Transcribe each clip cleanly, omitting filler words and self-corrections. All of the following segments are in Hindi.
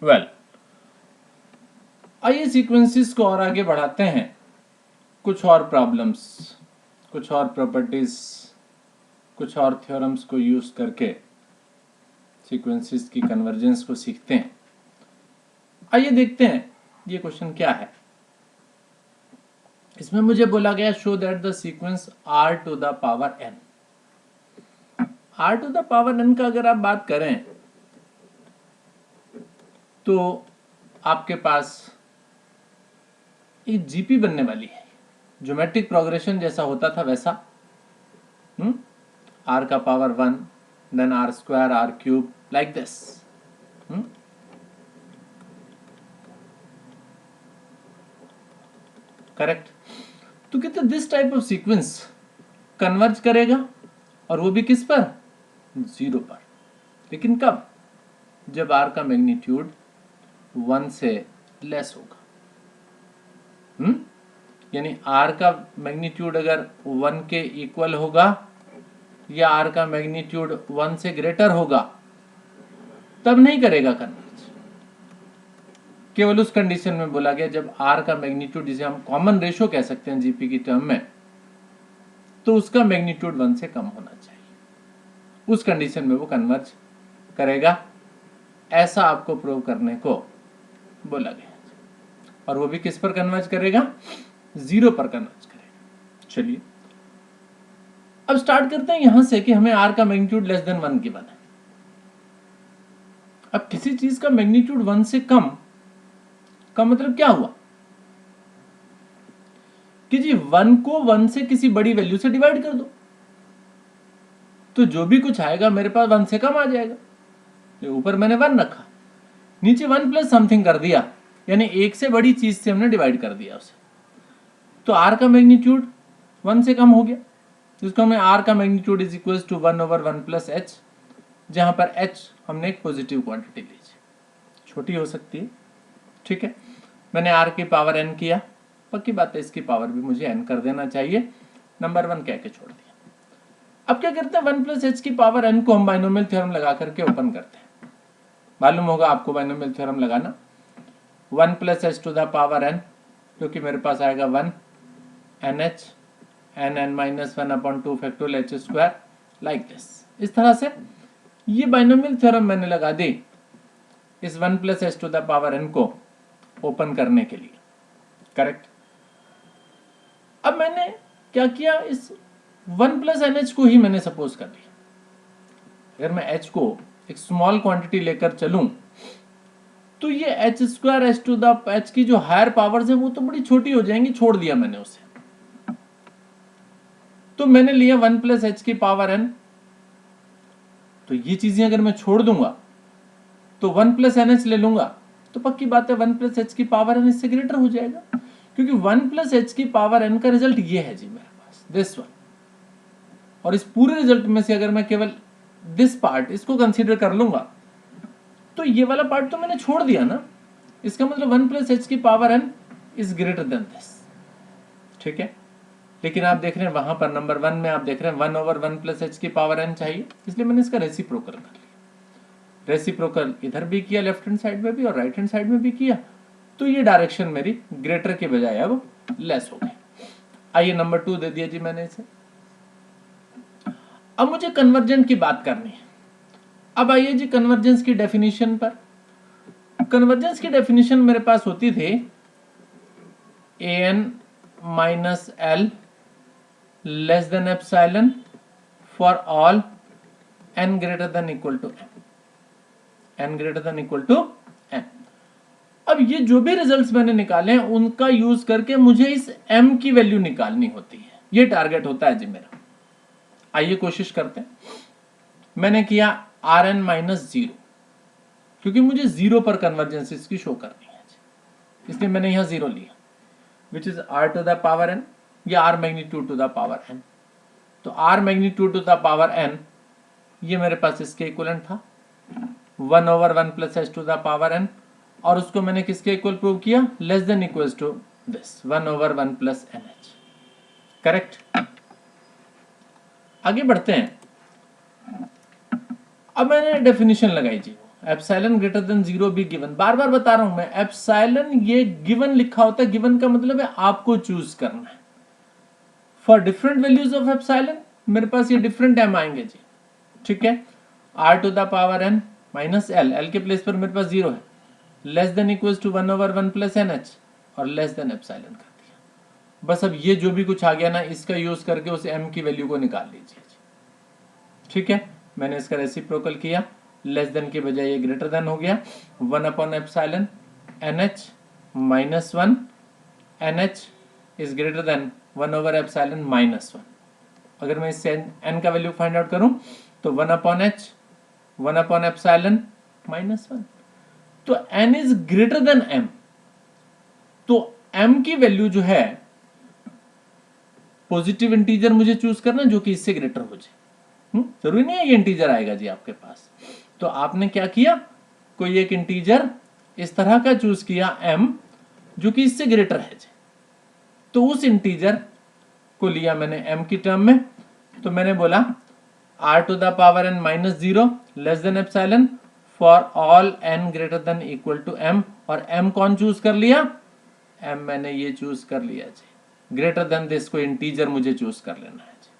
वेल, आइए सीक्वेंसेस को और आगे बढ़ाते हैं, कुछ और प्रॉब्लम्स, कुछ और प्रॉपर्टीज, कुछ और थ्योरम्स को यूज करके सीक्वेंसेस की कन्वर्जेंस को सीखते हैं। आइए देखते हैं ये क्वेश्चन क्या है। इसमें मुझे बोला गया show that the sequence r to the power n। r to the power n का अगर आप बात करें तो आपके पास एक जीपी बनने वाली है, ज्योमेट्रिक प्रोग्रेशन जैसा होता था वैसा। r का power 1, then r square, r cube, like this. Correct. तो कहते this type of sequence converge करेगा, और वो भी किस पर? 0 पर। लेकिन कब? जब r का मैग्नीट्यूड 1 से लेस होगा। यानी r का मैग्नीट्यूड अगर 1 के इक्वल होगा या r का मैग्नीट्यूड 1 से ग्रेटर होगा, तब नहीं करेगा कन्वर्ज। केवल उस कंडीशन में बोला गया जब r का मैग्नीट्यूड, जिसे हम कॉमन रेशो कह सकते हैं जीपी की टर्म में, तो उसका मैग्नीट्यूड 1 से कम होना चाहिए। उस कंडीशन में वो कन्वर्ज करेगा। ऐसा आपको प्रूव करने को बोला गया, और वो भी किस पर कन्वर्ज करेगा? 0 पर कन्वर्ज करेगा। चलिए अब स्टार्ट करते हैं यहां से कि हमें r का मैग्नीट्यूड लेस देन 1 गिवन है। अब किसी चीज का मैग्नीट्यूड 1 से कम का मतलब क्या हुआ कि जी 1 को 1 से किसी बड़ी वैल्यू से डिवाइड कर दो, तो जो भी कुछ आएगा मेरे पास 1 से कम आ जाएगा। तो ऊपर मैंने 1 रखा, नीचे 1 प्लस समथिंग कर दिया, यानी एक से बड़ी चीज से हमने डिवाइड कर दिया उसे। तो r का मैग्नीट्यूड 1 से कम हो गया, जिसको हमें r का magnitude is equal to 1/1 plus h, जहां पर h हमने एक पॉजिटिव क्वांटिटी ली, छोटी हो सकती है। ठीक है, मैंने r की पावर n किया, पक्की बात है इसकी पावर भी मुझे n कर देना चाहिए, नंबर 1 कह के छोड़ दिया। अब क्या करते हैं, 1 प्लस h की पावर n को हम बाइनोमियल थ्योरम लगा करके ओपन करते हैं। मालूम होगा आपको बाइनोमियल थ्योरम लगाना। 1 plus h to the power n, जो कि मेरे पास आएगा 1 nh n minus 1/2 factorial h square, like this. इस तरह से ये बाइनोमियल थ्योरम मैंने लगा दी इस 1 plus h to the power n को ओपन करने के लिए। करेक्ट। अब मैंने क्या किया, इस 1 प्लस NH को ही मैंने सपोज कर लिया। अगर मैं h को एक स्मॉल क्वांटिटी लेकर चलूं तो ये h square h to the h की जो हायर पावर्स है वो तो बड़ी छोटी हो जाएंगी, छोड़ दिया मैंने उसे। तो मैंने लिया 1 प्लस h की पावर n। तो ये चीजें अगर मैं छोड़ दूंगा तो 1 प्लस NH ले लूंगा, तो पक्की बात है 1 प्लस h की पावर n इससे ग्रेटर हो जाएगा, क्योंकि 1 प्लस h की पावर n का रिजल्ट ये है जी मेरे पास, दिस वन। और इस पूरे रिजल्ट में से अगर मैं केवल दिस पार्ट इसको कंसीडर कर लूंगा तो ये वाला पार्ट तो मैंने छोड़ दिया ना। इसका मतलब 1 प्लस h की power n is greater than this. ठीक है, लेकिन आप देख रहे हैं वहां पर नंबर 1 में आप देख रहे हैं 1/1 प्लस h की पावर n चाहिए, इसलिए मैंने इसका रेसिप्रोकल कर लिया। रेसिप्रोकल इधर भी किया, लेफ्ट हैंड साइड में भी और राइट हैंड साइड में भी किया, तो ये डायरेक्शन मेरी ग्रेटर के बजाय अब लेस हो गई। आइए नंबर 2 दे दिया जी मैंने इसे। अब मुझे कन्वर्जेंट की बात करनी है। अब आइए जी कन्वर्जेंस की डेफिनेशन पर। कन्वर्जेंस की डेफिनेशन मेरे पास होती थी an minus l less than epsilon for all n greater than equal to n greater than equal to n। अब ये जो भी रिजल्ट्स मैंने निकाले हैं उनका यूज करके मुझे इस m की वैल्यू निकालनी होती है, ये टारगेट होता है जी मेरा। आइए कोशिश करते हैं। मैंने किया Rn माइनस 0, क्योंकि मुझे 0 पर कन्वर्जेंस इसकी शो करनी है, इसलिए मैंने यहां 0 लिया, which is r to the power n या r magnitude to the power n। तो r magnitude to the power n ये मेरे पास इसके इक्वलेंट था 1/1 plus h to the power n, और उसको मैंने किसके इक्वल प्रूव किया, less than equals to this 1/1 plus nh। Correct. आगे बढ़ते हैं। अब मैंने डेफिनेशन लगाई जी, एप्सिलॉन ग्रेटर देन 0 भी गिवन, बार बार बता रहा हूं मैं, एप्सिलॉन ये गिवन लिखा होता है, गिवन का मतलब है आपको चूज करना है। For different values of epsilon मेरे पास ये डिफरेंट एम आएंगे जी, ठीक है। r to the power n minus L, L के प्लेस पर मेरे पास 0 है, less than equals to 1/1 plus NH और लेस देन एप्सिलॉन कर दिया। बस अब ये जो भी कुछ आ गया ना, इसका यूज करके उस m की वैल्यू को निकाल लीजिए, ठीक है। मैंने इसका रेसिप्रोकल किया, लेस देन के बजाय ये ग्रेटर देन हो गया, 1/एप्सिलॉन NH minus 1, NH is greater than 1/एप्सिलॉन माइनस 1। अगर मैं इससे n का वैल्यू फाइंड आउट करूं तो 1/h 1/एप्सिलॉन माइनस 1, तो n is greater then m, तो m की वैल्यू जो है पॉजिटिव इंटीजर मुझे चूज करना जो कि इससे ग्रेटर हो जाए। जरूरी नहीं है ये इंटीजर आएगा जी आपके पास, तो आपने क्या किया, कोई एक इंटीजर इस तरह का चूज किया m जो कि इससे ग्रेटर है जी, तो उस इंटीजर को लिया मैंने m की टर्म में, तो मैंने बोला r to the power n minus 0 less than epsilon for all n greater than equal to m, और m कौन चूज कर लिया, m मैंने ये चूज कर लिया जी, ग्रेटर देन दिस को इंटीजर मुझे चूज कर लेना है जी,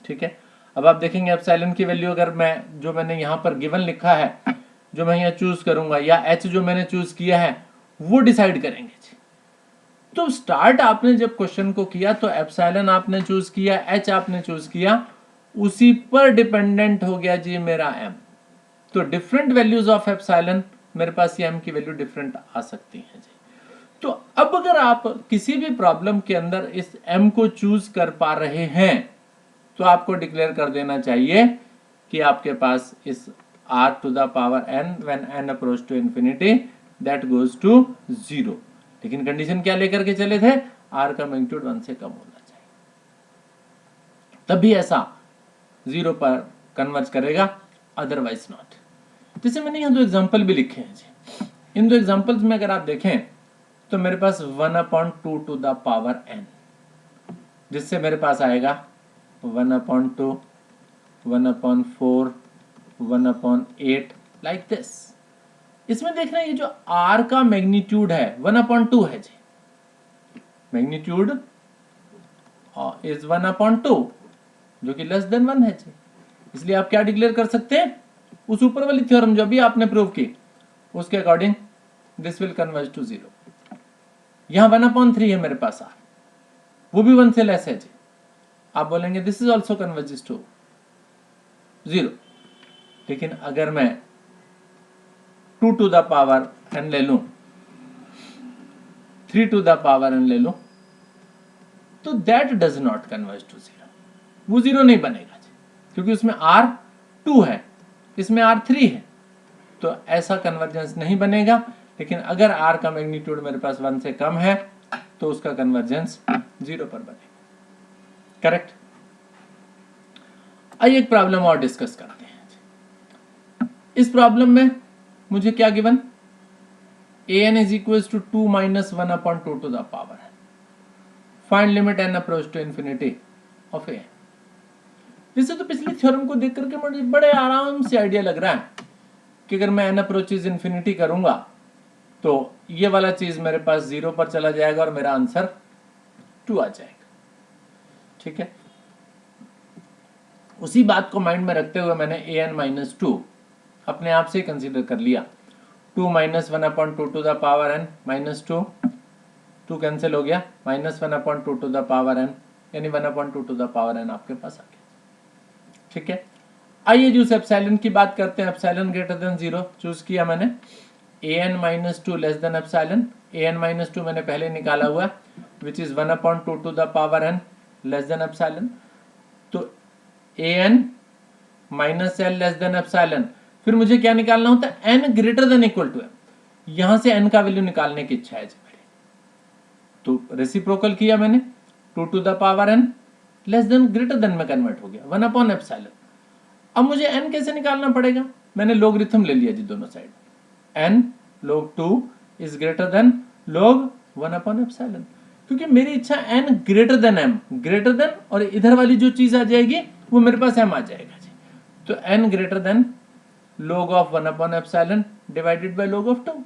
ठीक है। अब आप देखेंगे एप्सिलॉन की वैल्यू अगर मैं जो मैंने यहाँ पर गिवन लिखा है, जो मैं यहाँ चूज करूंगा, या h जो मैंने चूज किया है वो डिसाइड करेंगे जी। तो स्टार्ट आपने जब क्वेश्चन को किया तो एप्सिलॉन आपने चूज किया, h आपने चूज किया, उसी पर डिपेंडेंट हो गया जी मेरा m। तो डिफरेंट वैल्यूज ऑफ एप्सिलॉन मेरे पास ये m की वैल्यू डिफरेंट आ सकती है जी। तो अब अगर आप किसी भी प्रॉब्लम के अंदर इस m को चूज कर पा रहे हैं तो आपको डिक्लेयर कर देना चाहिए कि आपके पास इस r to the power n when n approach to infinity that goes to 0। लेकिन कंडीशन क्या लेकर के चले थे, r का मैग्नीट्यूड 1 से कम होना चाहिए, तभी ऐसा 0 पर कन्वर्ज करेगा, अदरवाइज नॉट। जैसे मैंने यहाँ दो एग्जांपल भी लिखे हैं जी, इन दो एग्जांपल्स में अगर आप देखें तो मेरे पास 1/2 टू द पावर n, जिससे मेरे पास आएगा 1/2 1/4 1/8 लाइक दिस। इसमें देखना ये जो r का मैग्नीट्यूड है 1/2 है जी, मैग्नीट्यूड इज 1/2 जो कि लेस देन 1 है जी, इसलिए आप क्या डिक्लेयर कर सकते हैं, उस ऊपर वाली थ्योरम जो अभी आपने प्रूव की उसके according this will converge to 0। यहां 1/3 है मेरे पास r, वो भी 1 से लेस है जी, आप बोलेंगे this is also converges to 0। लेकिन अगर मैं 2 टू द पावर n ले लूं, 3 टू द पावर n ले लूं, तो that does not converge to 0, वो 0 नहीं बनेगा जी, क्योंकि उसमें r 2 है, इसमें r 3 है, तो ऐसा कन्वर्जेंस नहीं बनेगा। लेकिन अगर r का मैग्नीट्यूड मेरे पास 1 से कम है तो उसका कन्वर्जेंस 0 पर बनेगा, करेक्ट। आइए एक प्रॉब्लम और डिस्कस करते हैं। इस प्रॉब्लम में मुझे क्या given, an is equals to 2 minus 1/2 to the power n, find limit n approach to infinity of an। वैसे तो पिछली थ्योरम को देख करके मुझे बड़े आराम से आइडिया लग रहा है कि अगर मैं n अप्रोचेज इंफिनिटी करूंगा तो ये वाला चीज मेरे पास 0 पर चला जाएगा और मेरा आंसर 2 आ जाएगा, ठीक है। उसी बात को माइंड में रखते हुए मैंने an-2 अपने आप से कंसीडर कर लिया, 2 minus 1/2 to the power n minus 2, 2 cancel हो गया, minus 1/2 to the power n, यानी 1/2 to the power n आपके पास आ गया, ठीक है। आइए जो एप्सिलॉन की बात करते हैं, एप्सिलॉन ग्रेटर देन 0 चूज किया मैंने, an-2 less than epsilon, an-2 मैंने पहले निकाला हुआ which is 1/2 to the power n less than epsilon, तो an minus l less than epsilon. फिर मुझे क्या निकालना होता है, n greater than equal to m, यहां से n का वैल्यू निकालने की इच्छा है जी मेरी, तो रेसिप्रोकल किया मैंने, 2 to the power n less than greater than में कन्वर्ट हो गया 1/एप्सिलॉन। अब मुझे n कैसे निकालना पड़ेगा, मैंने लोगरिथम ले लिया जी दोनों side, n log 2 is greater then log 1/एप्सिलॉन, क्योंकि मेरी इच्छा n greater then m, greater than, और इधर वाली जो चीज आ जाएगी वो मेरे पास m आ जाएगा जी, तो n greater then log of 1/epsilon divided by log of 2।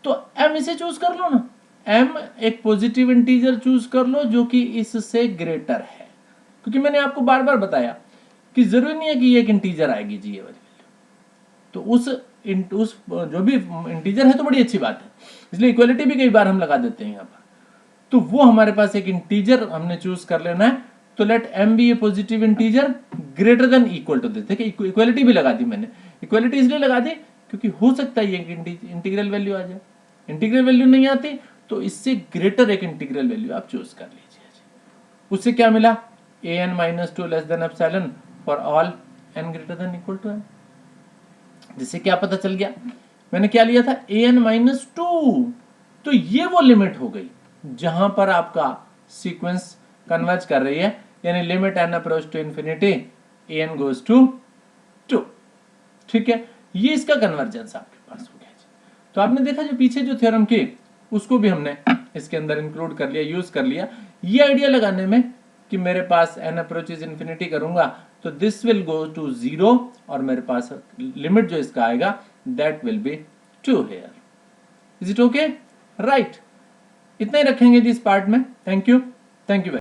तो m इसे चूज कर लो ना, m एक पॉजिटिव इंटीजर चूज कर लो जो कि इससे ग्रेटर है, क्योंकि मैंने आपको बार बार बताया कि जरूरी नहीं है कि ये एक इंटीजर आएगी जी ये वाली वैल्यू। तो उस जो भी इंटीजर है तो बड़ी अच्छी बात है, इसलिए इक्वलिटी भी कई बार हम लगा देते हैं यहाँ पर। तो वो हमारे पास एक इंटीजर हमने चूज कर लेना है। तो let m be a positive integer greater than equal to this. देखिए इक्वलिटी भी लगा दी मैंने, इक्वलिटी इसलिए लगा दी क्योंकि हो सकता है ये इंटीग्रल वैल्यू आ जाए, इंटीग्रल वैल्यू नहीं आती तो इससे ग्रेटर एक इंटीग्रल वैल्यू आप चूज कर लीजिए। उससे क्या मिला, an-2 less than epsilon for all n greater than equal to m। जिससे क्या पता चल गया, मैंने क्या लिया था an-2, तो ये वो लिमिट हो गई जहां पर आपका सीक्वेंस कन्वर्ज कर रही है, यानी limit n approach to infinity an goes to 2। ठीक है, ये इसका कन्वर्जेंस आपके पास हो गया। तो आपने देखा जो पीछे जो थ्योरम की उसको भी हमने इसके अंदर इंक्लूड कर लिया, यूज कर लिया, ये आइडिया लगाने में कि मेरे पास n अप्रोचेज इंफिनिटी करूंगा तो दिस विल गो टू 0 और मेरे पास लिमिट जो इसका आएगा that will be 2 here. Is it okay? Right, इतना ही रखेंगे जी इस पार्ट में। Thank you very